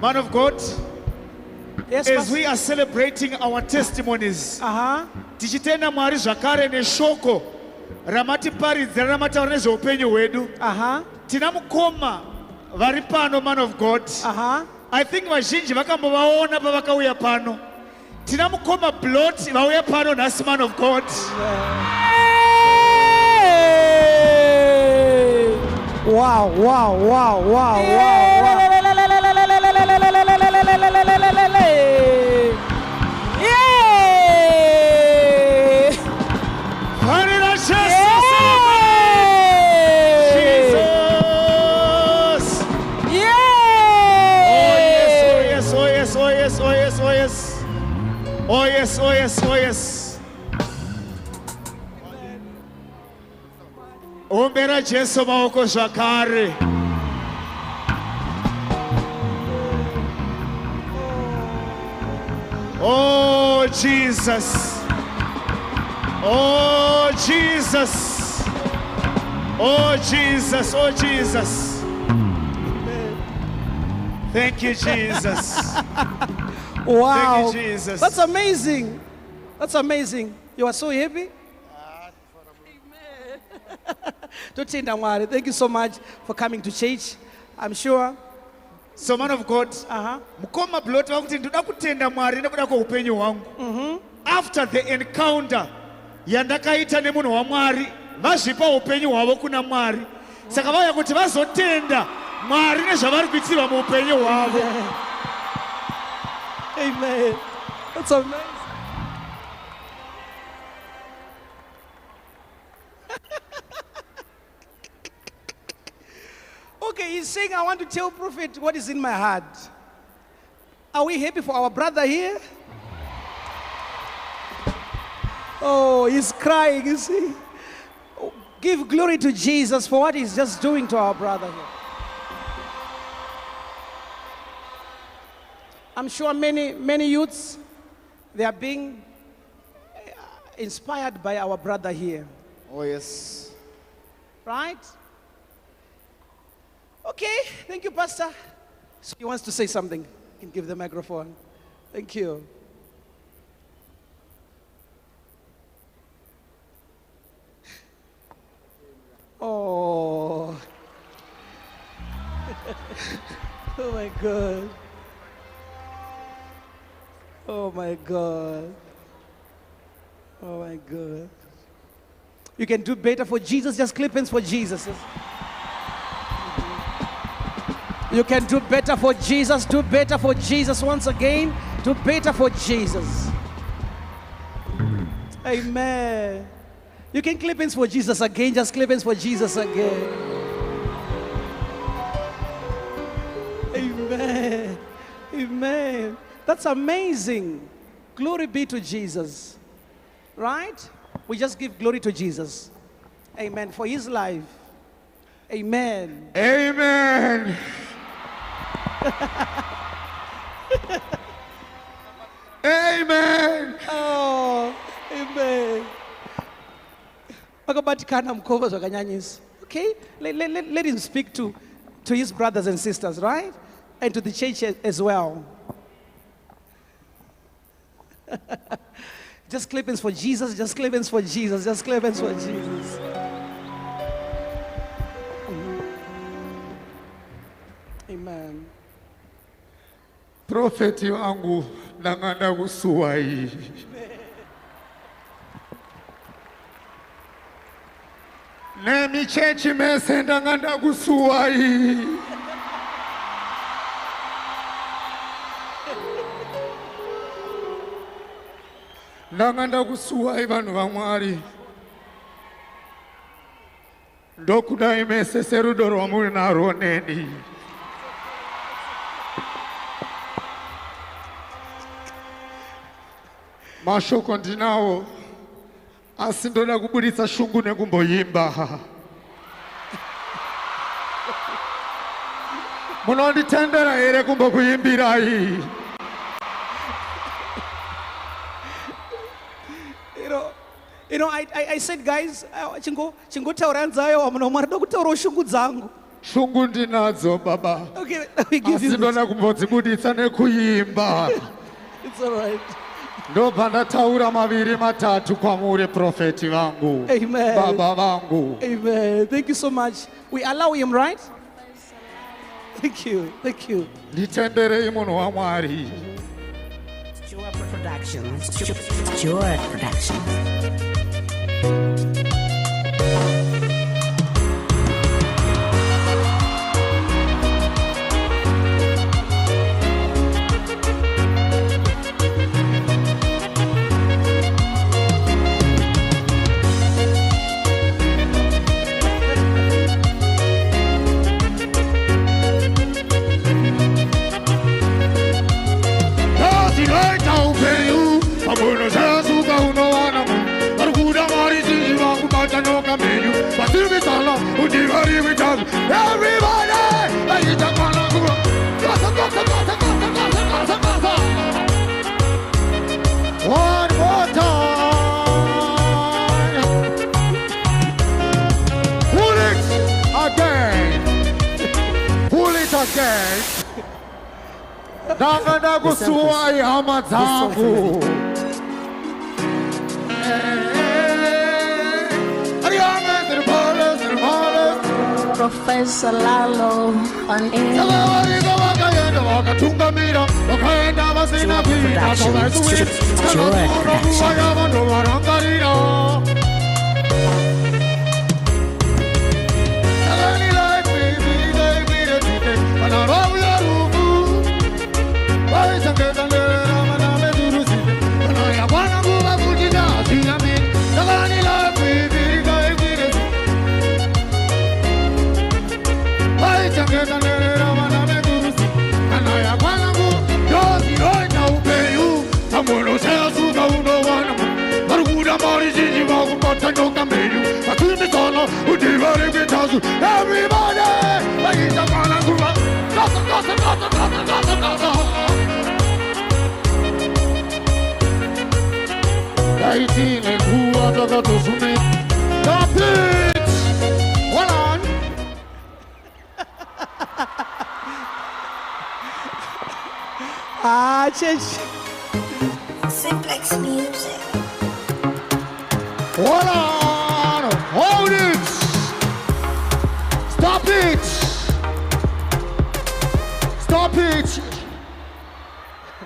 Man of God, Yes, as Pastor. we are celebrating our testimonies, Uh-huh. tichitenda Mwari zvakare neshoko ramatiparidzira ramataura nezveupenyu hwedu. Uh-huh. Tina mukoma vari pano, man of God. Uh-huh. I think vazhinji vakambovaona pavakauya pano. Tina mukoma Blot vauya pano nhasi, man of God. Hey! Wow, wow, wow, wow, wow, wow. Yay! Hallelujah, Jesus! Yay! Oh yes, oh yes, oh yes, oh yes. Oh yes, oh yes, oh yes. Ombera Jesu maoko zvakare. Oh Jesus. Oh Jesus. Oh Jesus. Oh Jesus. Thank you, Jesus. Wow. Thank you, Jesus. That's amazing. That's amazing. You are so happy? Achitenda Mwari, thank you so much for coming to church. I'm sure. So, man of God, Uh-huh. mukoma Blot vakuti ndoda kutenda Mwari nekuda kweupenyu hwangu. After the encounter yandakaita nemunhu waMwari, vazvipa upenyu hwavo kuna Mwari. Saka vauya kuti vazotenda Mwari nezvavari kuitirwa muupenyu hwavo. Amen. That's amazing. Okay, he's saying, I want to tell Prophet what is in my heart. Are we happy for our brother here? Oh, he's crying, you see. Oh, give glory to Jesus for what he's just doing to our brother here. I'm sure many youths, they are being inspired by our brother here, Oh yes. right? Okay, thank you, Pastor. So he wants to say something. You can give the microphone. Thank you. Oh. Oh my God. Oh my God. Oh my God. You can do better for Jesus. Just clap hands for Jesus. You can do better for Jesus. Do better for Jesus once again. Do better for Jesus. Amen. You can clap hands for Jesus again. Just clap hands for Jesus again. Amen. Amen. That's amazing. Glory be to Jesus. Right? We just give glory to Jesus. Amen. For his life. Amen. Amen. Amen. Oh, amen. Okay? Let him speak to his brothers and sisters, right? And to the church as well. Just clap hands for Jesus. Just clap hands for Jesus. Just clap hands for Jesus. Amen. Prophet wangu nanganda kusuwai. Nemi chechi mese nanganda kusuwai. Nanganda kusuwai vanhu vaMwari. Ndokudai mese serudo rwamuri narwo neni. Mashoko ndinawo asi ndoda kubuditsa shungu nekumboyimba. Munonditendera here kumbokuyimbirai. You know, I said, guys, chingotaura nzayo wamuna Mwari ndoda kutaura shungu dzangu. Shungu ndinadzo baba. Okay, let me give you this. Asindona kumbodzibuditsa nekuyimba. It's all right. Ndobva ndataura maviri matatu kwamuri profeti vangu. Amen. Baba vangu. Amen. Thank you so much. We allow him, right? Thank you. Thank you. Nditenderei munhu waMwari. Joy Productions. Joy Productions. One more time. Pull it again. Pull it again. Nakanda kusuwa ihama zangu. Professor Lalo on air. Everybody, stop it! Hold on. Church. Simplex Music. Hold on. Hold it. Stop it. Stop it.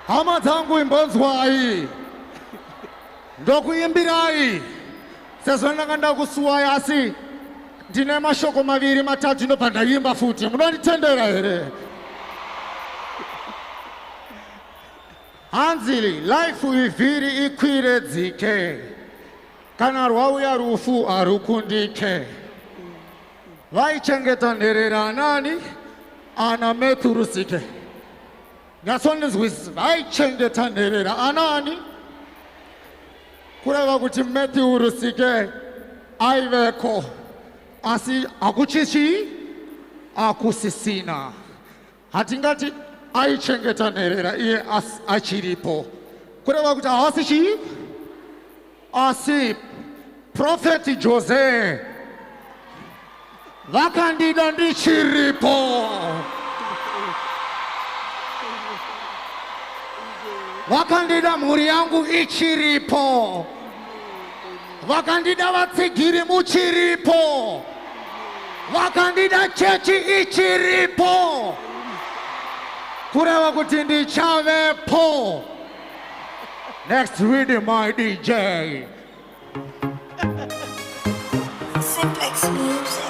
Hama dzangu imbonzwai. Ndokuyimbirai. Sezvo ndakanda kusuwa asi ndine mashoko maviri matatu ndobva ndayimba futi. Munonditendera here? Hanzili, life ivhiri ikwire dzike. Kana rwauya rufu arukundike. Vaichengeta nherera anani? Ana meturusike. Ngasondinzwisi, vaichengeta nherera anani? Kureva kuti meturusike aiveko. Asi akuchichi? Akusisina. Hatingati aichengeta nherera iye achiripo. Kureva kuti haasichi? Asi Prophet Jose vakandida ndichiripo. Vakandida mhuri yangu ichiripo. Vakandida vatsigiri muchiripo. Vakandida chechi ichiripo. Kureva kuti ndichavepo. Next rhythm, my DJ. Simplex Music.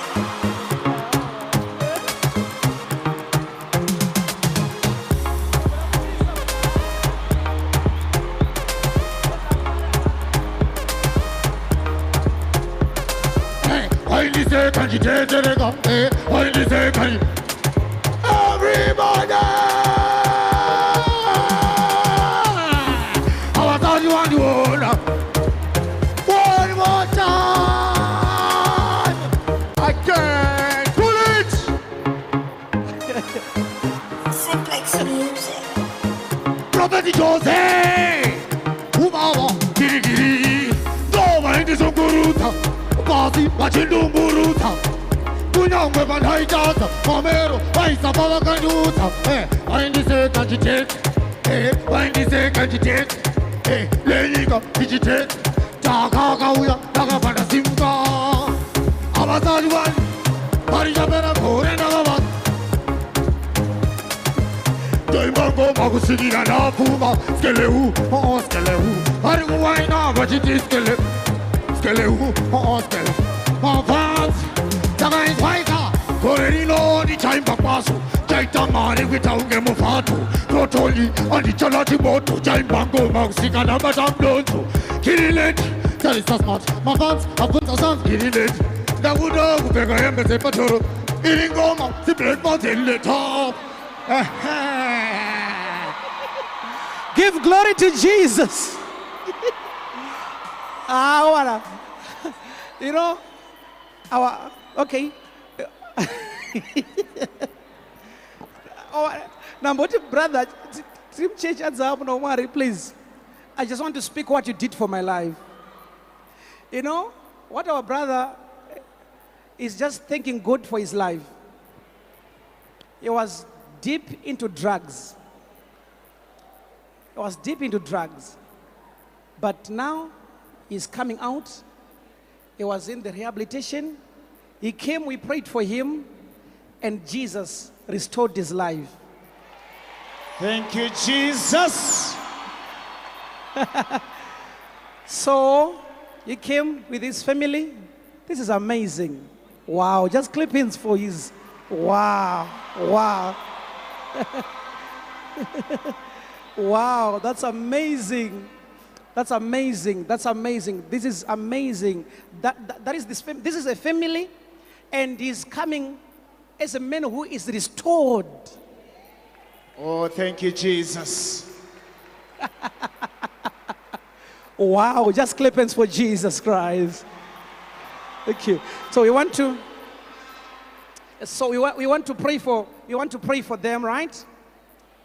Everybody! One more time! Again! Pull it! Simplex Music. Prophet Jose! Umawa! Girigiri! Doma hindi sungguruta! Basi wachindumburuta! kunyangwe vandaitaza mamero vaisapa vakanyudza vaindiseka chitete vaindiseka chitete lenyika ichitete takakauya takabva ndasimuka havasati vani varichapera gore ndakavata toimba ngoma kusvikira ndapfuma skeleu skeleu vari kuwaina vachiti skeleu skele mabvanzi takaizwaika gore rino ndichaimba kwazo chaita mari kuita unge muvhato rotoli andichanati moto chaimba ngoma kusvika ndabata mudonzo kirileti tarisa smart mabvanzi abvunza sanzi kirileti ndakuda kupfeka hembe dzepatoro iri ngoma dzibreakfast enletop. Give glory to Jesus. You know, okay. Now, brother, church adds up, no Mwari, please. I just want to speak what you did for my life. You know, what our brother is just thanking God for his life. He was deep into drugs. But now he's coming out. He was in the rehabilitation. He came, we prayed for him, and Jesus restored his life. Thank you, Jesus. So he came with his family. This is amazing. Wow, just clip hands for his, wow. Wow, that's amazing. This is amazing. This is a family, and he's coming as a man who is restored. Oh, thank you, Jesus. Wow, just clap hands for Jesus Christ. Thank you. So we want to pray for them, right?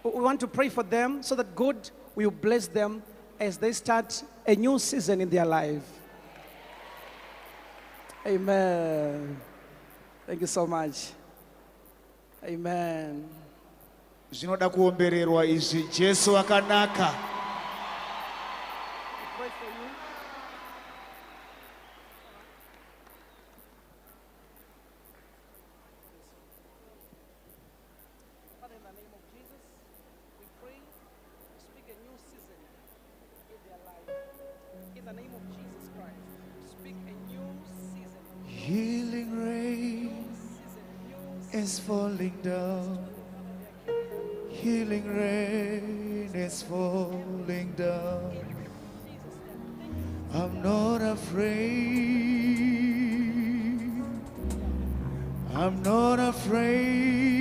We want to pray for them so that God will bless them as they start a new season in their life. Amen. Thank you so much. Amen. Zvinoda kuombererwa izvi. Jesu akanaka. Healing rain is falling down. Healing rain is falling down. I'm not afraid. I'm not afraid.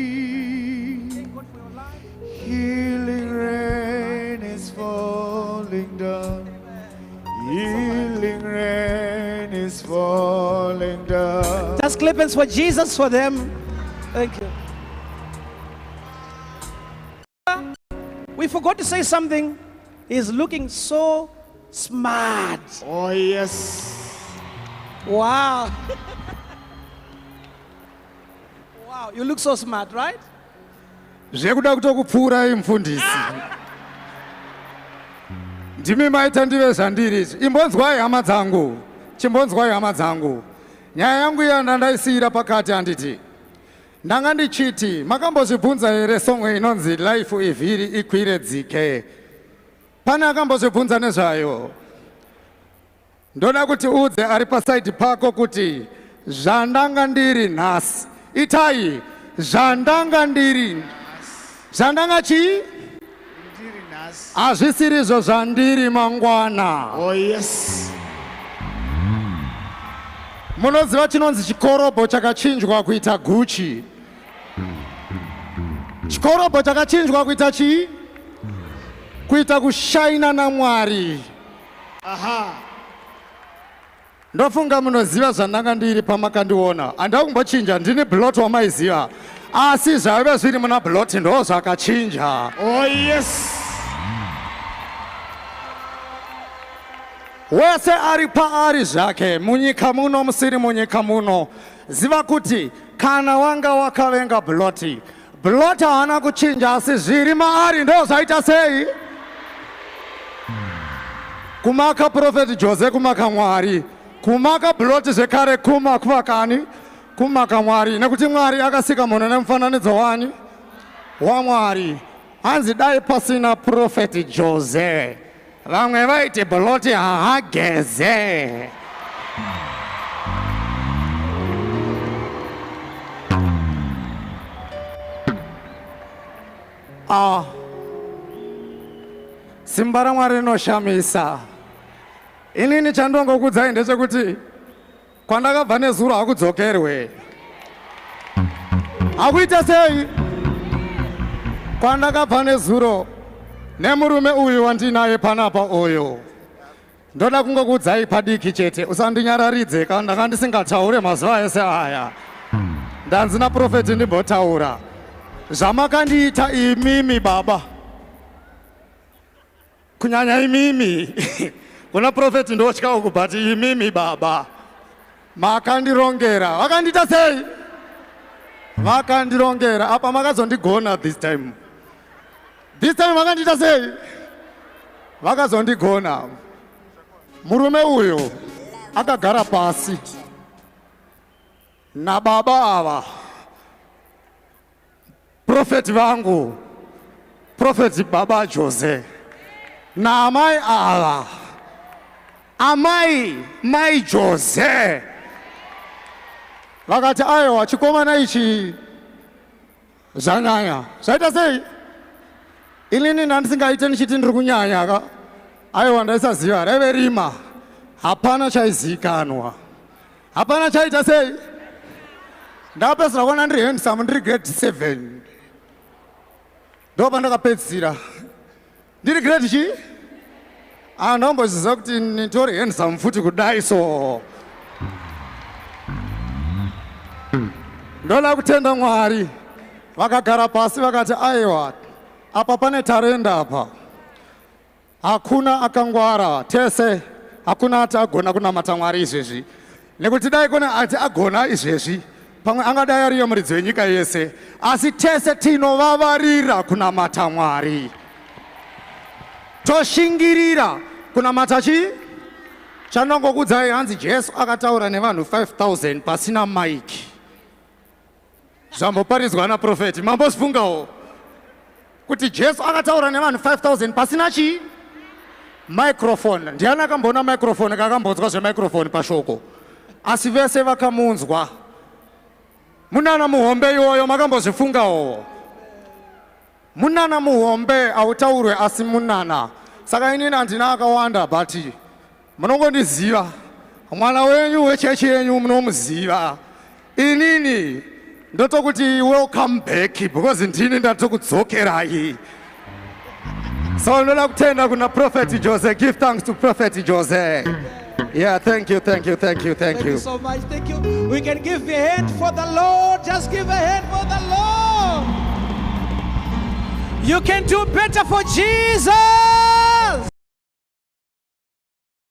Healing rain is falling down. Healing rain is falling down. Just clap hands for Jesus for them. Thank you. We forgot to say something. He's looking so smart. Oh, yes. Wow. Wow, you look so smart, right? Zvekuda kutokupfuura mufundisi. Ndimi maita ndive zvandiri. Imbonzwai hama dzangu. Chimbonzwai hama dzangu. Nyaya yangu yandaisira pakati handiti. Ndanga ndichiti makambozvibvunza here songwe inonzi life ivhiri ikwire dzike. Pane akambozvibvunza nezvayo. Ndoda kuti udze ari pasaidi pako kuti zvandanga ndiri nhasi. Itai zvandanga ndiri. Zvandanga chi? Hazvisirizvo zvandiri mangwana. Oh, yes. Munoziva chinonzi chikorobho chakachinjwa kuita Gucci. Chikorobho chakachinjwa kuita chi? Kuita kushaina naMwari. Aha. Ndofunga munoziva zvandanga ndiri pamakandiona. Handina kumbochinja, ndini Blot wamaiziva. Asi zvaive zviri muna Blot ndo zvakachinja. Oh, yes. wese ari paari zvake munyika muno musiri munyika muno ziva kuti kana wanga wakavenga Bloti, Blot haana kuchinja asi zviri maari ndo zvaita sei? Kumaka Prophet Jose kumaka Mwari, kumaka Blot zvekare kumakani kumaka Mwari, nekuti Mwari akasika munhu nemufananidzo wani waMwari. Hanzi dai pasina Prophet Jose vamwe vaiti Blot haageze. Simba raMwari rinoshamisa. Inini chandongokuudzai ndechekuti kwandakabva nezuro hakudzokerwe. Hakuita sei? Kwandakabva nezuro nemurume uyu wandinaye panapa uyu. Ndoda kungokuudzai padiki chete, usandinyararidze kana ndanga ndisingataure mazuva ese aya. Ndanzi naProfeti ndimbotaura. Zvamakandiita imimi baba. Kunyanya imimi. Kuna Prophet ndotya uku but imimi baba. Makandirongera. Vakandiita sei? Vakandirongera. Apa makazondigona this time. This time vakandiita sei? Vakazondigona. Murume uyu akagara pasi na baba ava. Prophet vangu, Prophet Baba Jose, na amai ava, amai mai Jose. Vakati aiwa chikomana ichi zvanyanya. Zvaita sei? Inini ndandisingaite ndichiti ndiri kunyanya ka. Aiwa ndaisaziva raive rima. Hapana chaizikanwa. Hapana chaita sei? Ndapedzisira kuona ndiri handsome ndiri grade 7. Ndopa ndakapedzisira. Ndiri grade chi? Ndomboziva kuti nditori handsome futi kudai so. Ndoda kutenda Mwari. Vakagara pasi vakati aiwa apa pane tarenda apa. Hakuna akangwara tese, hakuna ati agona kunamata Mwari izvezvi. Nekuti dai kuna ati agona izvezvi, pamwe angadai ariyo muridzi wenyika yese, asi tese tinovavarira kunamata Mwari. Toshingirira kunamata chi? Chandongokuudzai hanzi Jesu akataura nevanhu 5,000 pasina maiki. Zvamboparidzwa naProfeti, mambozvifungawo kuti Jesu akataura nevanhu 5,000 pasina chi? Microphone. Ndiani akamboona microphone kakambodzwa zvemicrophone pashoko? Asi vese vakamunzwa. Munana muhombe iwoyo makambozvifungawo. Munana muhombe hautaurwe asi munana. Saka inini handina akawanda but munongondiziva. Mwana wenyu wechechi yenyu munomuziva. Inini ndotokuti welcome back because ndini ndatokudzokerai. So ndoda kutenda kuna Prophet Jose. Give thanks to Prophet Jose. Yeah, thank you. Thank you so much. Thank you. We can give a hand for the Lord. Just give a hand for the Lord. You can do better for Jesus.